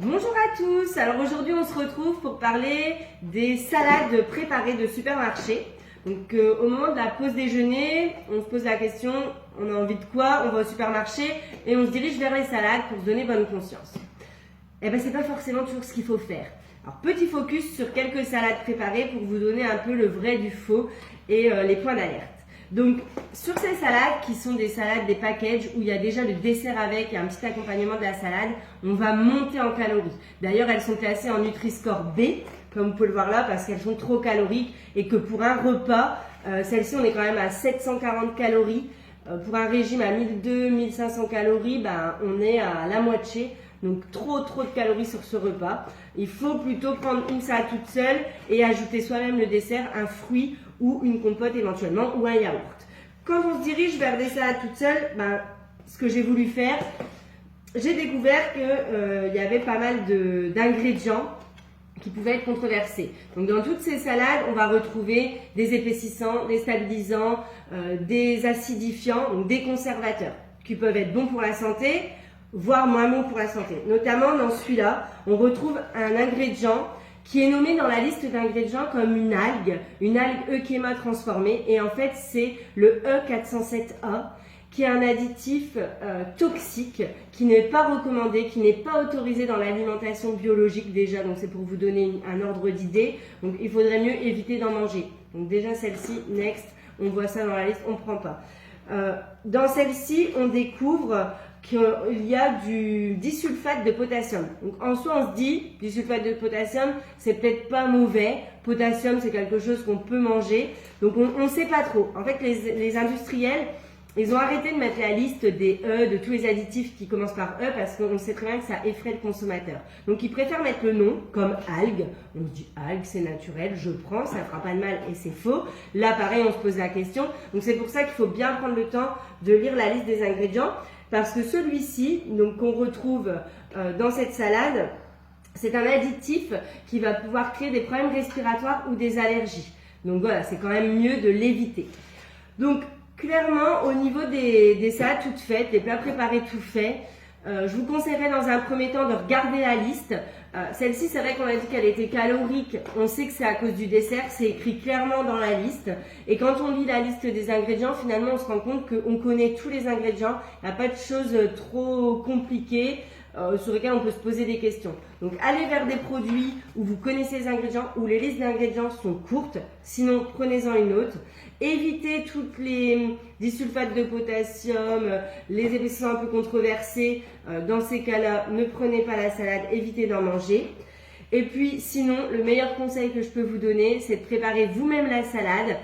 Bonjour à tous, alors aujourd'hui on se retrouve pour parler des salades préparées de supermarché. Donc au moment de la pause déjeuner, on se pose la question, on a envie de quoi? On va au supermarché et on se dirige vers les salades pour se donner bonne conscience. Eh bien c'est pas forcément toujours ce qu'il faut faire. Alors petit focus sur quelques salades préparées pour vous donner un peu le vrai du faux et les points d'alerte. Donc sur ces salades qui sont des salades, des packages où il y a déjà le dessert avec et un petit accompagnement de la salade, on va monter en calories. D'ailleurs elles sont classées en Nutri-Score B, comme vous pouvez le voir là, parce qu'elles sont trop caloriques et que pour un repas, celle-ci on est quand même à 740 calories. Pour un régime à 1200-1500 calories, on est à la moitié. Donc trop de calories sur ce repas. Il faut plutôt prendre une salade toute seule et ajouter soi-même le dessert, un fruit ou une compote éventuellement ou un yaourt. Quand on se dirige vers des salades toutes seules, ce que j'ai voulu faire, j'ai découvert qu'il y avait pas mal d'ingrédients qui pouvaient être controversés. Donc dans toutes ces salades, on va retrouver des épaississants, des stabilisants, des acidifiants, donc des conservateurs qui peuvent être bons pour la santé, voire moins bons pour la santé. Notamment dans celui-là, on retrouve un ingrédient qui est nommé dans la liste d'ingrédients comme une algue Euchéma transformée. Et en fait, c'est le E407A, qui est un additif toxique, qui n'est pas recommandé, qui n'est pas autorisé dans l'alimentation biologique déjà. Donc c'est pour vous donner un ordre d'idée. Donc il faudrait mieux éviter d'en manger. Donc déjà celle-ci, next, on voit ça dans la liste, on ne prend pas. Dans celle-ci, on découvre qu'il y a du disulfate de potassium. Donc en soi, on se dit, disulfate de potassium, c'est peut-être pas mauvais. Potassium, c'est quelque chose qu'on peut manger. Donc on ne sait pas trop. En fait, les industriels, ils ont arrêté de mettre la liste des E, de tous les additifs qui commencent par E, parce qu'on sait très bien que ça effraie le consommateur. Donc ils préfèrent mettre le nom, comme algue. On se dit algue, c'est naturel, je prends, ça ne fera pas de mal, et c'est faux. Là, pareil, on se pose la question. Donc c'est pour ça qu'il faut bien prendre le temps de lire la liste des ingrédients. Parce que celui-ci, donc qu'on retrouve dans cette salade, c'est un additif qui va pouvoir créer des problèmes respiratoires ou des allergies. Donc voilà, c'est quand même mieux de l'éviter. Donc clairement, au niveau des salades toutes faites, des plats préparés tout faits, je vous conseillerais dans un premier temps de regarder la liste. Celle-ci, c'est vrai qu'on a dit qu'elle était calorique. On sait que c'est à cause du dessert. C'est écrit clairement dans la liste. Et quand on lit la liste des ingrédients, finalement, on se rend compte qu'on connaît tous les ingrédients. Il n'y a pas de choses trop compliquées sur lesquelles on peut se poser des questions. Donc, allez vers des produits où vous connaissez les ingrédients, où les listes d'ingrédients sont courtes. Sinon, prenez-en une autre. Évitez toutes les disulfates de potassium, les épaississants un peu controversés. Dans ces cas-là, ne prenez pas la salade, évitez d'en manger. Et puis, sinon, le meilleur conseil que je peux vous donner, c'est de préparer vous-même la salade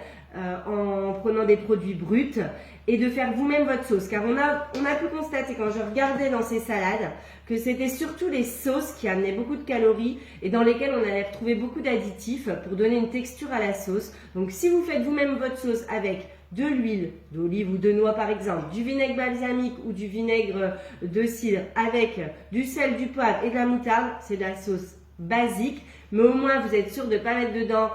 en prenant des produits bruts et de faire vous-même votre sauce. Car on a pu constater quand je regardais dans ces salades que c'était surtout les sauces qui amenaient beaucoup de calories et dans lesquelles on allait retrouver beaucoup d'additifs pour donner une texture à la sauce. Donc si vous faites vous-même votre sauce avec de l'huile d'olive ou de noix par exemple, du vinaigre balsamique ou du vinaigre de cidre avec du sel, du poivre et de la moutarde, c'est de la sauce basique, mais au moins vous êtes sûr de ne pas mettre dedans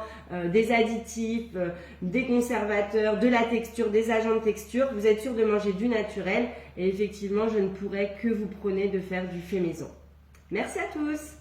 des additifs, des conservateurs, de la texture, des agents de texture. Vous êtes sûr de manger du naturel et effectivement je ne pourrais que vous prôner de faire du fait maison. Merci à tous.